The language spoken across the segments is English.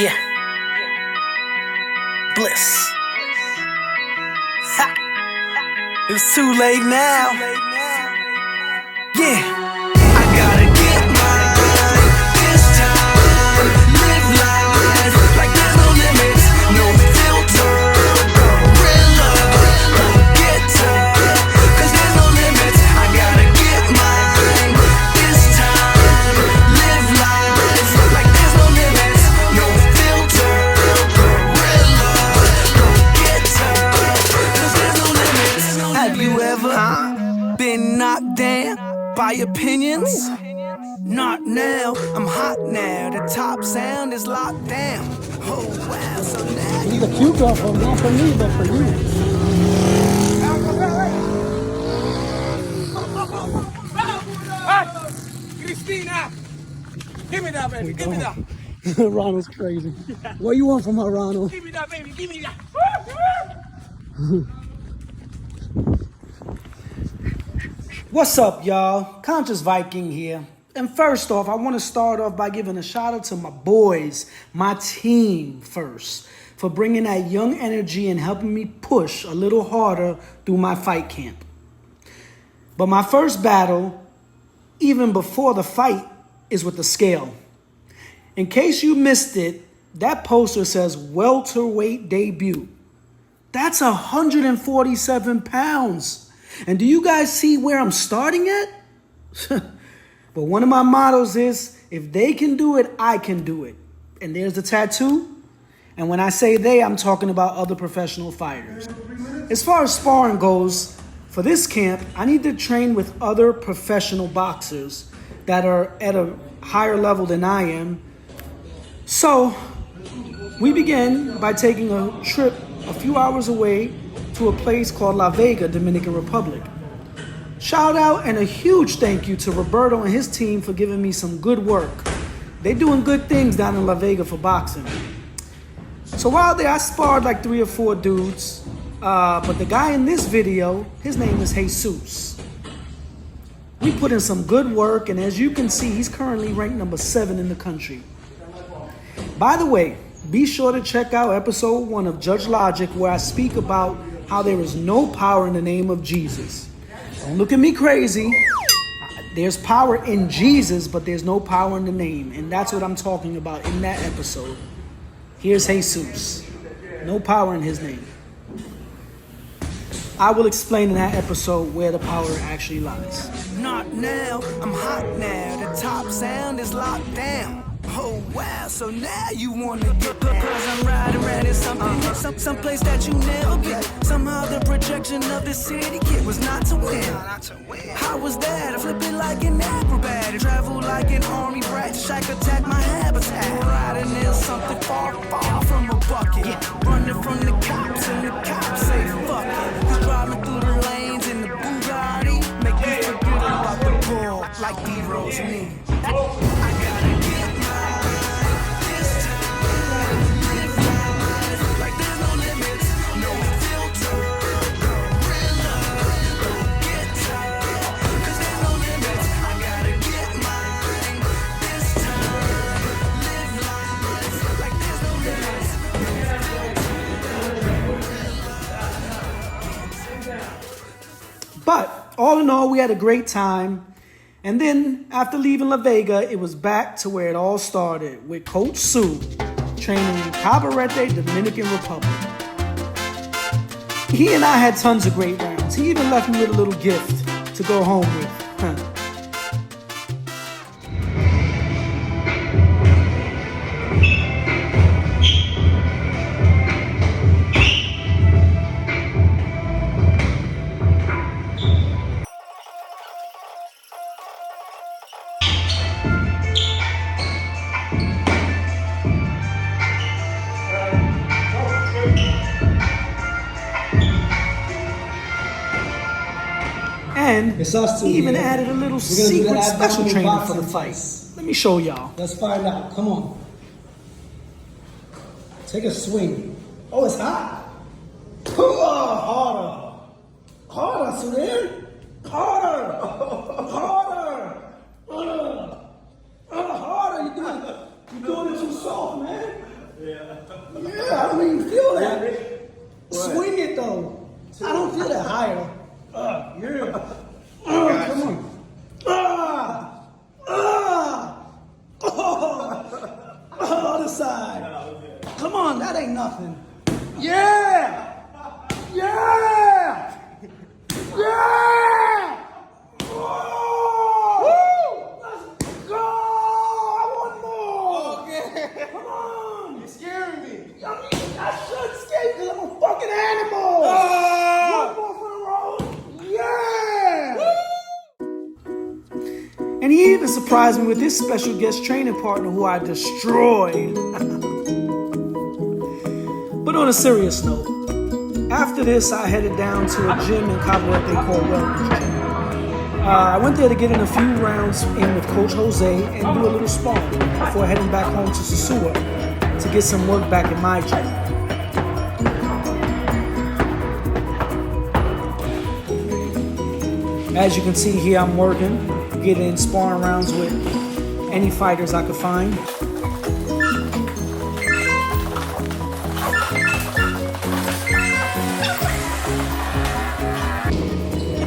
Yeah. Bliss. Ha. It's too late now. Yeah. I gotta get mine this time. Live life like there's no limits, no filter. Gorilla, get tough, 'cause there's no limits. I gotta get mine this time. Live life like there's no limits, no filter. Gorilla, get tough, 'cause there's no limits. Have you ever been knocked down by opinions? Not now, I'm hot now. The top sound is locked down. Oh wow, so now He's a cute girl, not for me, but for you. Hey, Christina, give me that, baby. Give me that. Ronald's crazy. What you want from her, Ronald? Give me that, baby. Give me that. What's up, y'all? ConsciousViking here. And first off, I want to start off by giving a shout out to my boys, my team first, for bringing that young energy and helping me push a little harder through my fight camp. But my first battle, even before the fight, is with the scale. In case you missed it, that poster says welterweight debut. That's 147 pounds. And do you guys see where I'm starting at? But one of my mottos is, if they can do it, I can do it. And there's the tattoo. And when I say they, I'm talking about other professional fighters. As far as sparring goes, for this camp, I need to train with other professional boxers that are at a higher level than I am. So we begin by taking a trip a few hours away to a place called La Vega, Dominican Republic. Shout out and a huge thank you to Roberto and his team for giving me some good work. They're doing good things down in La Vega for boxing. So while there, I sparred like 3 or 4 dudes, but the guy in this video, his name is Jesus. We put in some good work, and as you can see, he's currently ranked number 7 in the country. By the way, be sure to check out episode 1 of Judge Logic, where I speak about how there is no power in the name of Jesus. Don't look at me crazy. There's power in Jesus, but there's no power in the name. And that's what I'm talking about in that episode. Here's Jesus. No power in his name. I will explain in that episode where the power actually lies. not now, I'm hot now. The top sound is locked down. Oh wow, so now you wanna get down. Cause I'm riding around in something, someplace that you never been. Somehow the projection of the city kid was not to win. How was that? I flip it like an acrobat. Travel like an army brat. Shack attack my habitat. Riding in something far, far from a bucket. Running from the cops and the cops say fuck it. Cause driving through the lanes in the Bugatti make you forget about the bull like D-Rose and me. I gotta get mine this time. Live life like there's no limits, no filter. Gorilla, get tough, 'cause there's no limits. I gotta get mine this time. Live life like there's no limits. But all in all, we had a great time. And then after leaving La Vega, it was back to where it all started with Coach Sue training in Cabarete, Dominican Republic. He and I had tons of great rounds. He even left me with a little gift to go home with. And It's us two he even here. added a little We're gonna do secret that special abdominal training for the boxing fight. test. Let me show y'all. Let's find out. Come on. Take a swing. Oh, it's hot. Harder. Harder, Sunil. Harder. Harder. Harder. You're doing it too soft, man. ain't nothing. Yeah! Yeah! Yeah! Oh! Let's go! I want more! Okay. Come on! You're scaring me. I should skate because I'm a fucking animal! Oh! One more for the road! Yeah! And he even surprised me with this special guest training partner who I destroyed. But on a serious note, after this, I headed down to a gym in Cabo Verde called Wellness Gym. I went there to get in a few rounds in with Coach Jose and do a little sparring before heading back home to Sosua to get some work back in my gym. As you can see here, I'm working, getting in sparring rounds with any fighters I could find.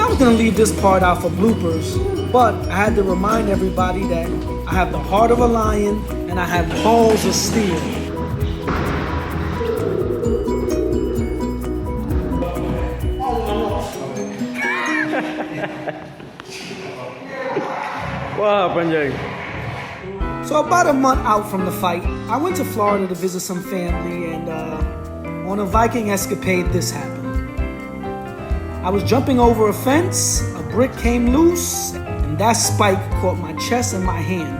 I was gonna leave this part out for bloopers, but I had to remind everybody that I have the heart of a lion and I have balls of steel. What happened, Jake? So about a month out from the fight, I went to Florida to visit some family, and on a Viking escapade, this happened. I was jumping over a fence, a brick came loose, and that spike caught my chest and my hand,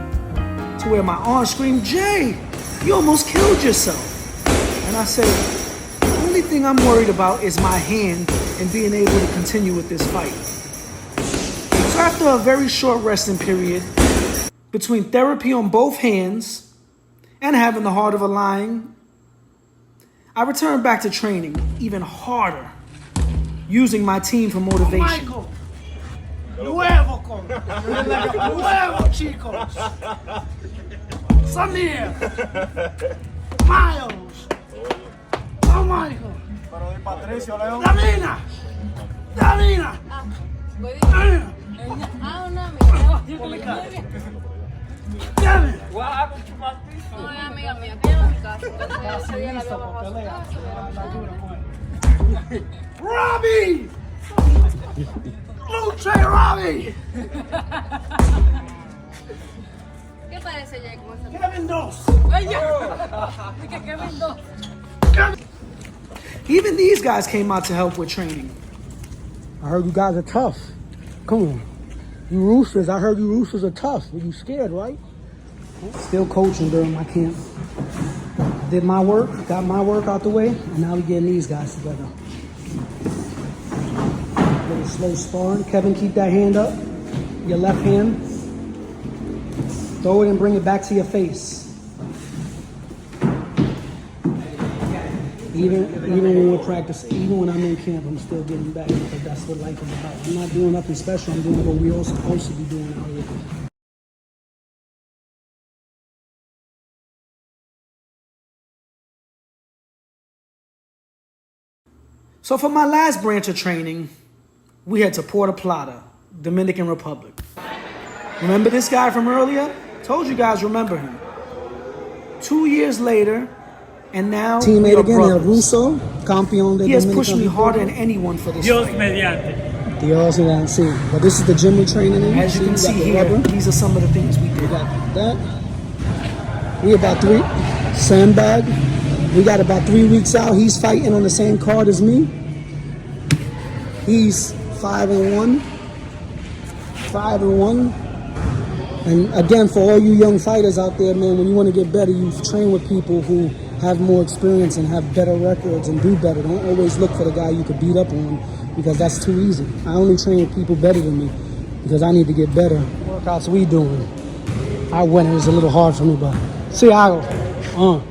to where my aunt screamed, "Jay, you almost killed yourself." And I said, the only thing I'm worried about is my hand and being able to continue with this fight. So after a very short resting period, between therapy on both hands and having the heart of a lion, I returned back to training even harder, using my team for motivation. Michael. Nuevo, nuevo, chicos. Samir. Miles. Oh, Michael. Davina. Davina. Davina. Davina. No, es amiga mía, que ella no me casa. Entonces ese día la veo bajo a su casa. Robbie. Luce Robbie. ¿Qué parece, Jay? ¿Cómo está? Kevin Dos. Que Kevin dos. Even these guys came out to help with training. I heard you guys are tough. Come on. You roosters, I heard you roosters are tough. Were you scared, right? Still coaching during my camp. Did my work, got my work out the way, and now we're getting these guys together. Little slow sparring. Kevin, keep that hand up. Your left hand. Throw it and bring it back to your face. Even when we're practicing, even when I'm in camp, I'm still getting back because that's what life is about. I'm not doing nothing special. I'm doing what we're all supposed to be doing out here. So for my last branch of training, we head to Puerto Plata, Dominican Republic. Remember this guy from earlier? Told you guys remember him. 2 years later, and now Teammate again, El brothers. Russo, campeón de He has Dominican pushed me harder Republic. than anyone for this Dios fight. mediante. Dios and see. But this is the gym we're training in. As you can we got see the here, rubber. these are some of the things we We did. got that. We about 3 sandbag. We got about 3 weeks out. He's fighting on the same card as me. He's 5-1. 5-1. And again, for all you young fighters out there, man, when you want to get better, you train with people who have more experience and have better records and do better. Don't always look for the guy you could beat up on because that's too easy. I only train with people better than me because I need to get better. Workouts we doing. I went, it was a little hard for me, but see how I go.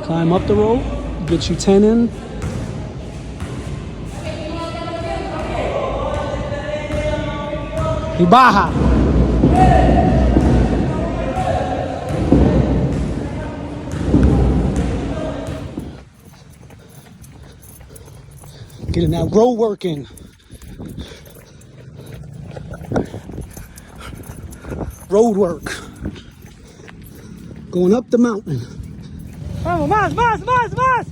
Climb up the rope, get you 10 in. Y baja. Get it now, row working. Road work. Going up the mountain. Vamos, más, más, más, más.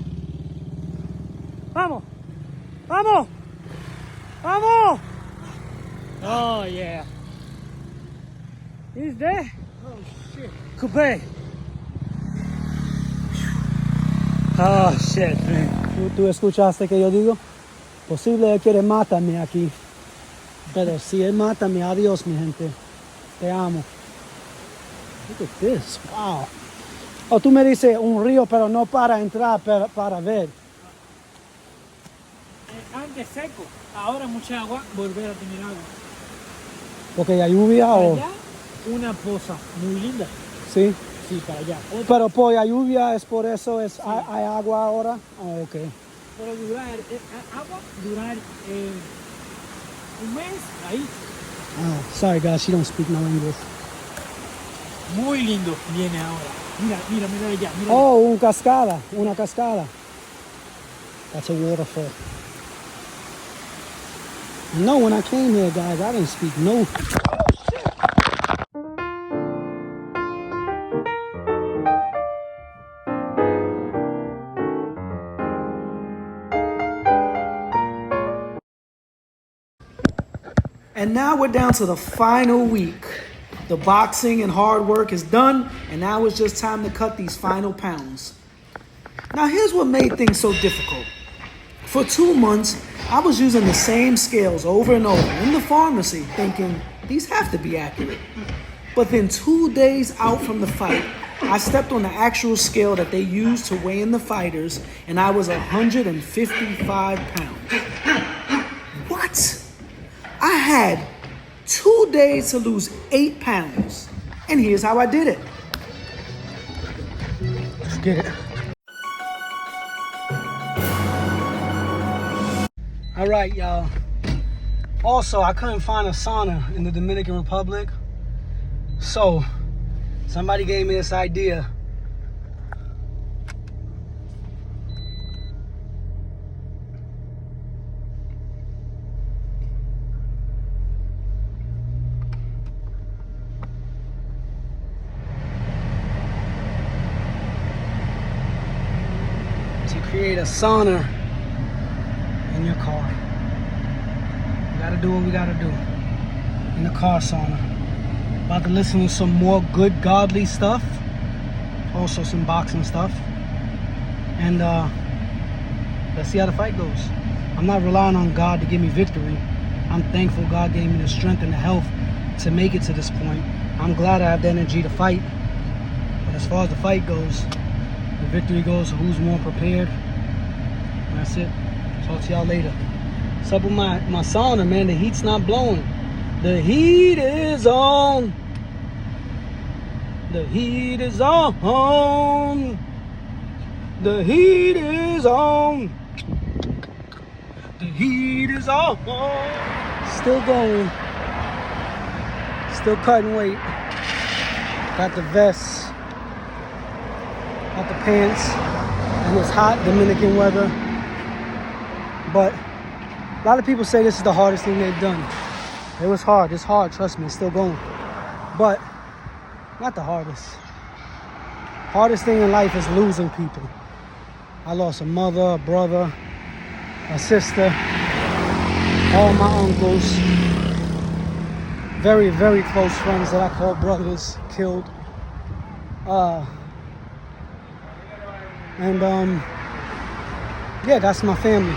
Vamos, vamos, vamos. Oh yeah. He's there. Oh shit. Coupe. Oh shit, man. ¿Tú escuchaste que yo digo? Posible él quiere matarme aquí. Pero si él mátame, adiós, mi gente. Te amo. Look at this. Wow. O tú me dices un río, pero no para entrar, para ver. Antes seco, ahora mucha agua, volver a tener agua. Porque hay lluvia o... Allá, una poza muy linda. Sí. Sí, para allá. Pero por la lluvia es por eso, hay agua ahora. Oh, ok. Pero agua, durar un mes ahí. Oh, sorry guys, she don't speak no English. Muy lindo viene ahora. Mira allá. Mira Oh, una cascada. That's a waterfall. No, when I came here, guys, I didn't speak no. And now we're down to the final week. The boxing and hard work is done, and now it's just time to cut these final pounds. Now here's what made things so difficult. For 2 months, I was using the same scales over and over in the pharmacy, thinking these have to be accurate. But then 2 days out from the fight, I stepped on the actual scale that they use to weigh in the fighters, and I was 155 pounds. What? I had 2 days to lose 8 pounds, and here's how I did it. Let's get it. All right, y'all. Also, I couldn't find a sauna in the Dominican Republic, so somebody gave me this idea. To create a sauna in your car. We gotta do what we gotta do in the car sauna. About to listen to some more good godly stuff, also some boxing stuff, and let's see how the fight goes. I'm not relying on God to give me victory. I'm thankful God gave me the strength and the health to make it to this point. I'm glad I have the energy to fight, but as far as the fight goes, the victory goes to who's more prepared. And that's it. Talk to y'all later. What's up with my sauna, man? The heat's not blowing. The heat is on. The heat is on. The heat is on. The heat is on. Still going. Still cutting weight. Got the vest. Got the pants. And it's hot Dominican weather. But a lot of people say this is the hardest thing they've done. It was hard. It's hard. Trust me. It's still going. But not the hardest. Hardest thing in life is losing people. I lost a mother, a brother, a sister, all my uncles, very, very close friends that I call brothers, killed. Yeah, that's my family.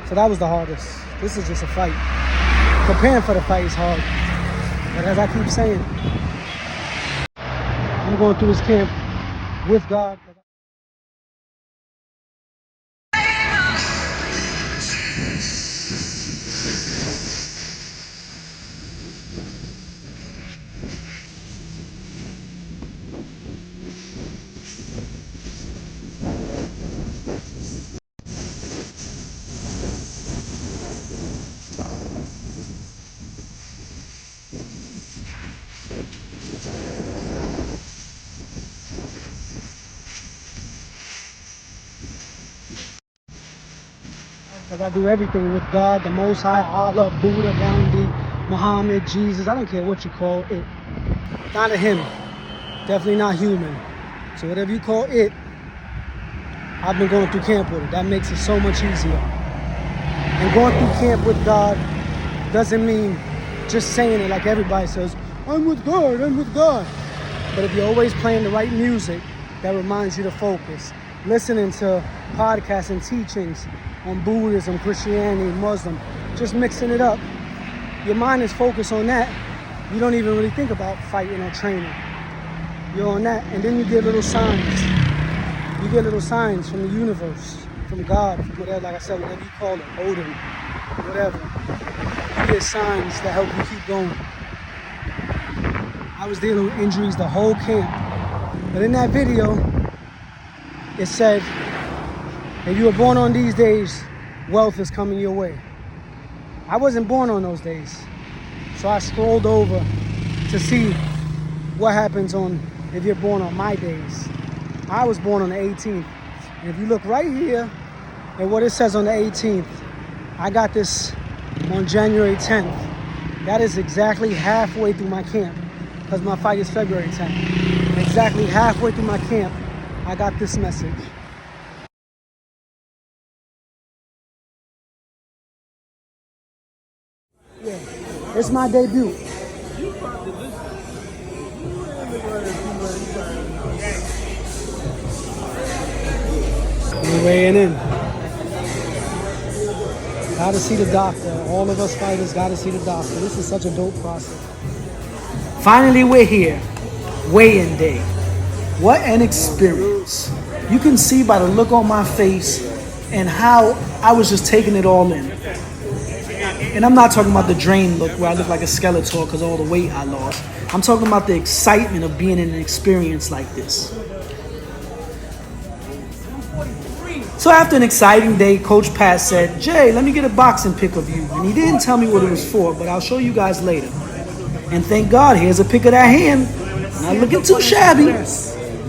So that was the hardest. This is just a fight. Preparing for the fight is hard. But as I keep saying, I'm going through this camp with God. Because I do everything with God, the Most High, Allah, Buddha, Gandhi, Muhammad, Jesus. I don't care what you call it. Not a him. Definitely not human. So whatever you call it, I've been going through camp with it. That makes it so much easier. And going through camp with God doesn't mean just saying it like everybody says, I'm with God, I'm with God. But if you're always playing the right music that reminds you to focus, listening to podcasts and teachings on Buddhism, Christianity, Muslim, just mixing it up, your mind is focused on that. You don't even really think about fighting or training. You're on that, and then you get little signs. You get little signs from the universe, from God, from whatever, like I said, whatever you call it, Odin, whatever. You get signs that help you keep going. I was dealing with injuries the whole camp. But in that video, it said, if you were born on these days, wealth is coming your way. I wasn't born on those days. So I scrolled over to see what happens on if you're born on my days. I was born on the 18th. And if you look right here at what it says on the 18th, I got this on January 10th. That is exactly halfway through my camp, because my fight is February 10th. Exactly halfway through my camp, I got this message. Yeah, it's my debut. We're weighing in. Gotta see the doctor. All of us fighters gotta see the doctor. This is such a dope process. Finally, we're here. Weigh-in day. What an experience. You can see by the look on my face and how I was just taking it all in. And I'm not talking about the drained look where I look like a Skeletor because of all the weight I lost. I'm talking about the excitement of being in an experience like this. So after an exciting day, Coach Pat said, Jay, let me get a boxing pic of you. And he didn't tell me what it was for, but I'll show you guys later. And thank God, here's a pic of that hand. Not looking too shabby.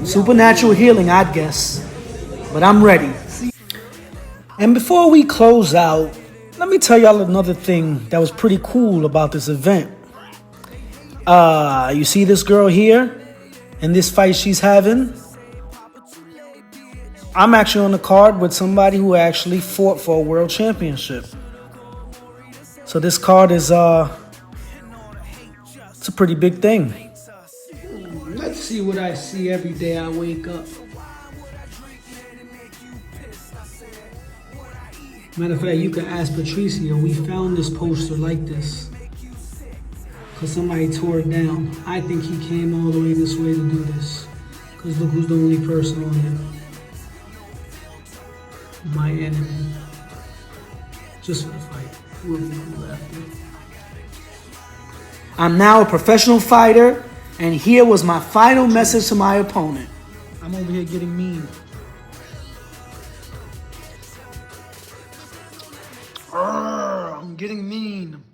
Supernatural healing, I'd guess. But I'm ready. And before we close out, let me tell y'all another thing that was pretty cool about this event. You see this girl here? And this fight she's having? I'm actually on the card with somebody who actually fought for a world championship. So this card is, it's a pretty big thing. Let's see what I see every day I wake up. Matter of fact, you can ask Patricia. We found this poster like this because somebody tore it down. I think he came all the way this way to do this, because look who's the only person on it. My enemy. Just for the fight. We'll be cool after. I'm now a professional fighter, and here was my final message to my opponent. I'm over here getting mean. I'm getting mean.